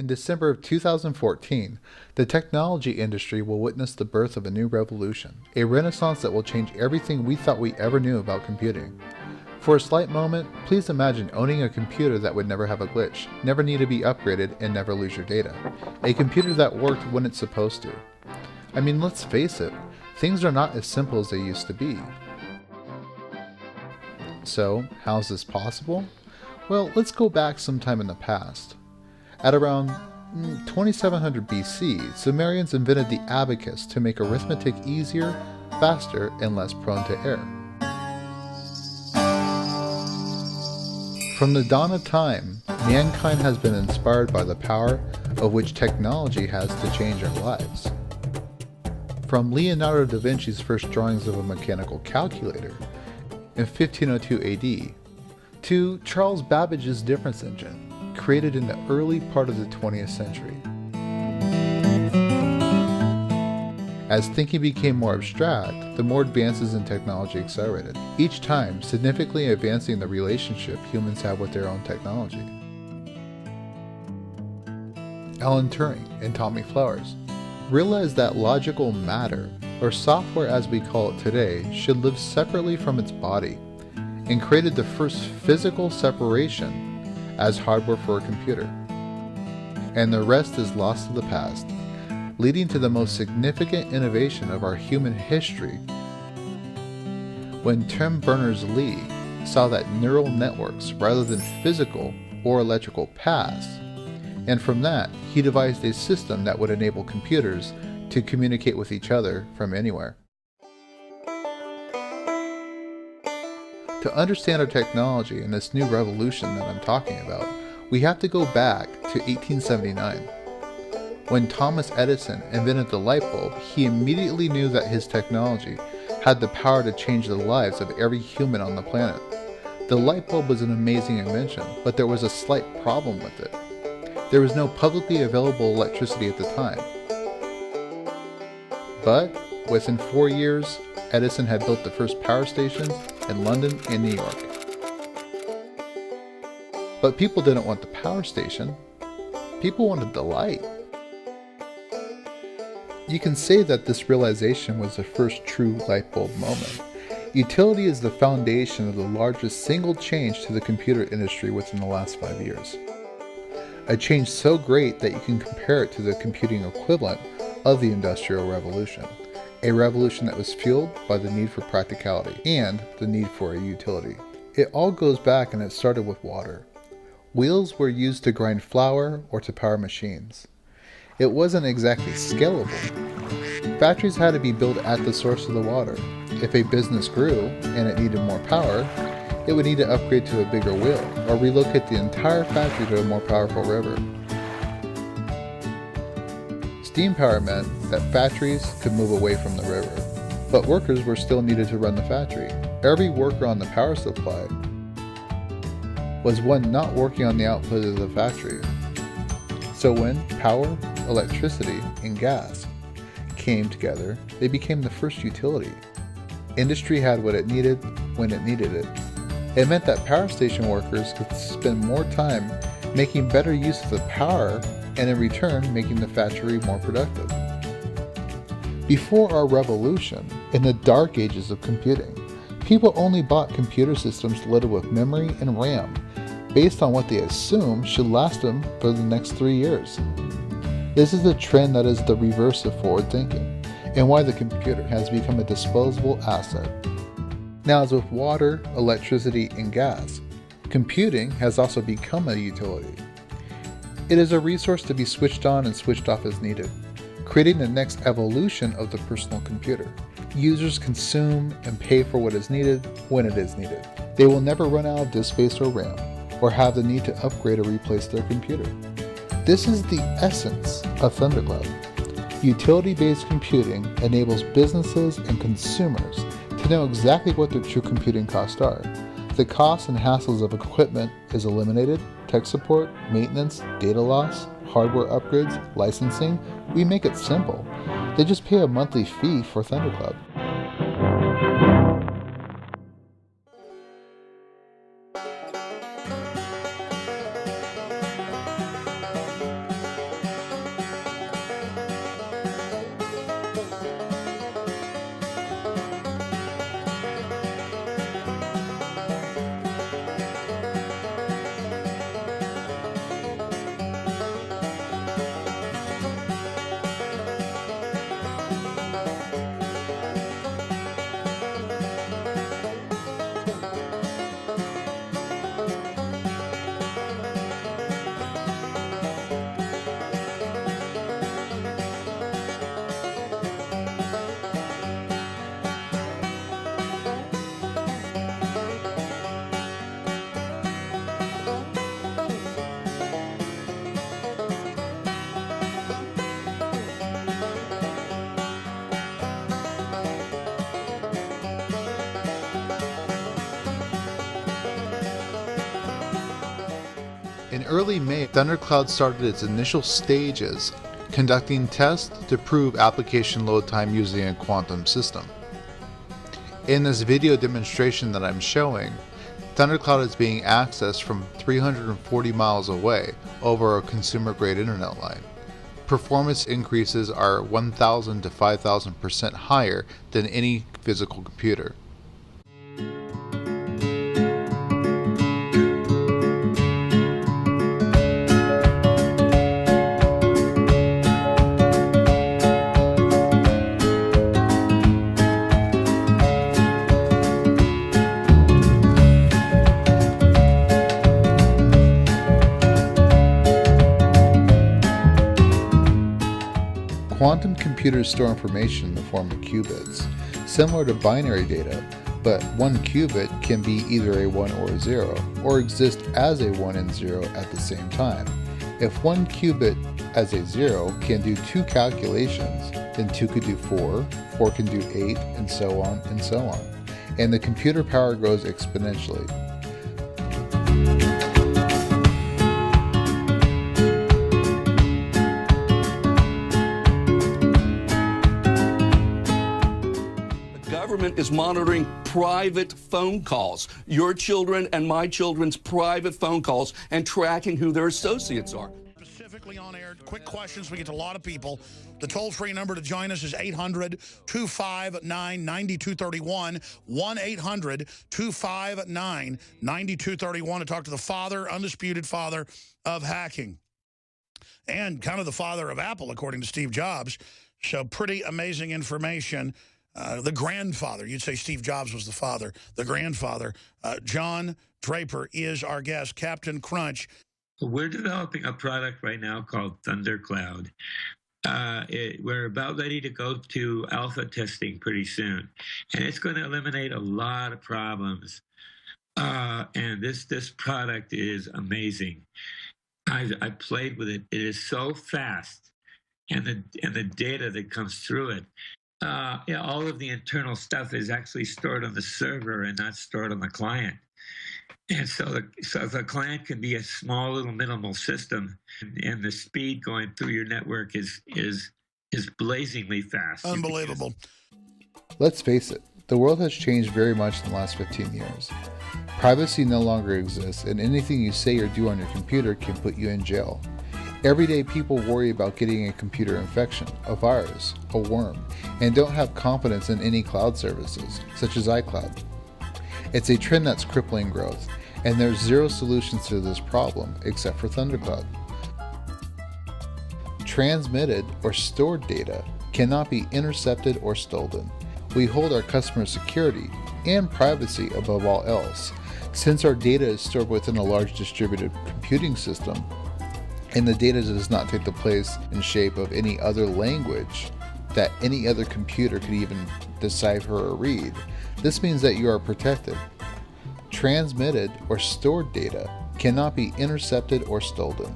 In December of 2014, the technology industry will witness the birth of a new revolution, a renaissance that will change everything we thought we ever knew about computing. For a slight moment, please imagine owning a computer that would never have a glitch, never need to be upgraded, and never lose your data. A computer that worked when it's supposed to. I mean, let's face it, things are not as simple as they used to be. So, how's this possible? Well, let's go back sometime in the past. At around 2700 BC, Sumerians invented the abacus to make arithmetic easier, faster, and less prone to error. From the dawn of time, mankind has been inspired by the power of which technology has to change our lives. From Leonardo da Vinci's first drawings of a mechanical calculator in 1502 AD, to Charles Babbage's difference engine, created in the early part of the 20th century. As thinking became more abstract, the more advances in technology accelerated, each time significantly advancing the relationship humans have with their own technology. Alan Turing and Tommy Flowers realized that logical matter, or software as we call it today, should live separately from its body, and created the first physical separation as hardware for a computer. And the rest is lost to the past, leading to the most significant innovation of our human history when Tim Berners-Lee saw that neural networks rather than physical or electrical paths, and from that he devised a system that would enable computers to communicate with each other from anywhere. To understand our technology and this new revolution that I'm talking about, we have to go back to 1879. When Thomas Edison invented the light bulb, he immediately knew that his technology had the power to change the lives of every human on the planet. The light bulb was an amazing invention, but there was a slight problem with it. There was no publicly available electricity at the time. But within 4 years, Edison had built the first power stations in London and New York. But people didn't want the power station. People wanted the light. You can say that this realization was the first true light bulb moment. Utility is the foundation of the largest single change to the computer industry within the last 5 years. A change so great that you can compare it to the computing equivalent of the Industrial Revolution. A revolution that was fueled by the need for practicality and the need for a utility. It all goes back, and it started with water. Wheels were used to grind flour or to power machines. It wasn't exactly scalable. Factories had to be built at the source of the water. If a business grew and it needed more power, it would need to upgrade to a bigger wheel or relocate the entire factory to a more powerful river. Steam power meant that factories could move away from the river, but workers were still needed to run the factory. Every worker on the power supply was one not working on the output of the factory. So when power, electricity, and gas came together, they became the first utility. Industry had what it needed when it needed it. It meant that power station workers could spend more time making better use of the power, and in return making the factory more productive. Before our revolution, in the dark ages of computing, people only bought computer systems loaded with memory and RAM based on what they assumed should last them for the next 3 years. This is a trend that is the reverse of forward thinking, and why the computer has become a disposable asset. Now, as with water, electricity, and gas, computing has also become a utility. It is a resource to be switched on and switched off as needed, creating the next evolution of the personal computer. Users consume and pay for what is needed when it is needed. They will never run out of disk space or RAM, or have the need to upgrade or replace their computer. This is the essence of Thundercloud. Utility-based computing enables businesses and consumers to know exactly what their true computing costs are. The costs and hassles of equipment is eliminated. Tech support, maintenance, data loss, hardware upgrades, licensing, we make it simple. They just pay a monthly fee for Thundercloud. In early May, Thundercloud started its initial stages, conducting tests to prove application load time using a quantum system. In this video demonstration that I'm showing, Thundercloud is being accessed from 340 miles away over a consumer-grade internet line. Performance increases are 1,000 to 5,000% higher than any physical computer. Quantum computers store information in the form of qubits, similar to binary data, but one qubit can be either a 1 or a 0, or exist as a 1 and 0 at the same time. If one qubit as a 0 can do 2 calculations, then 2 could do 4, 4 can do 8, and so on and so on. And the computer power grows exponentially. Government is monitoring private phone calls, your children and my children's private phone calls, and tracking who their associates are. Specifically on air, quick questions. We get to a lot of people. The toll-free number to join us is 800-259-9231, 1-800-259-9231 to talk to the father, undisputed father of hacking, and kind of the father of Apple, according to Steve Jobs. So pretty amazing information. The grandfather, you'd say Steve Jobs was the father, the grandfather. John Draper is our guest, Captain Crunch. We're developing a product right now called Thundercloud. We're about ready to go to alpha testing pretty soon. And it's going to eliminate a lot of problems. And this product is amazing. I played with it. It is so fast. And the data that comes through it. All of the internal stuff is actually stored on the server and not stored on the client. And so the client can be a small little minimal system, and the speed going through your network is blazingly fast. Unbelievable. Let's face it, the world has changed very much in the last 15 years. Privacy no longer exists, and anything you say or do on your computer can put you in jail. Every day people worry about getting a computer infection, a virus, a worm, and don't have confidence in any cloud services, such as iCloud. It's a trend that's crippling growth, and there's zero solutions to this problem except for Thundercloud. Transmitted or stored data cannot be intercepted or stolen. We hold our customers' security and privacy above all else. Since our data is stored within a large distributed computing system, and the data does not take the place and shape of any other language that any other computer could even decipher or read, this means that you are protected. Transmitted or stored data cannot be intercepted or stolen.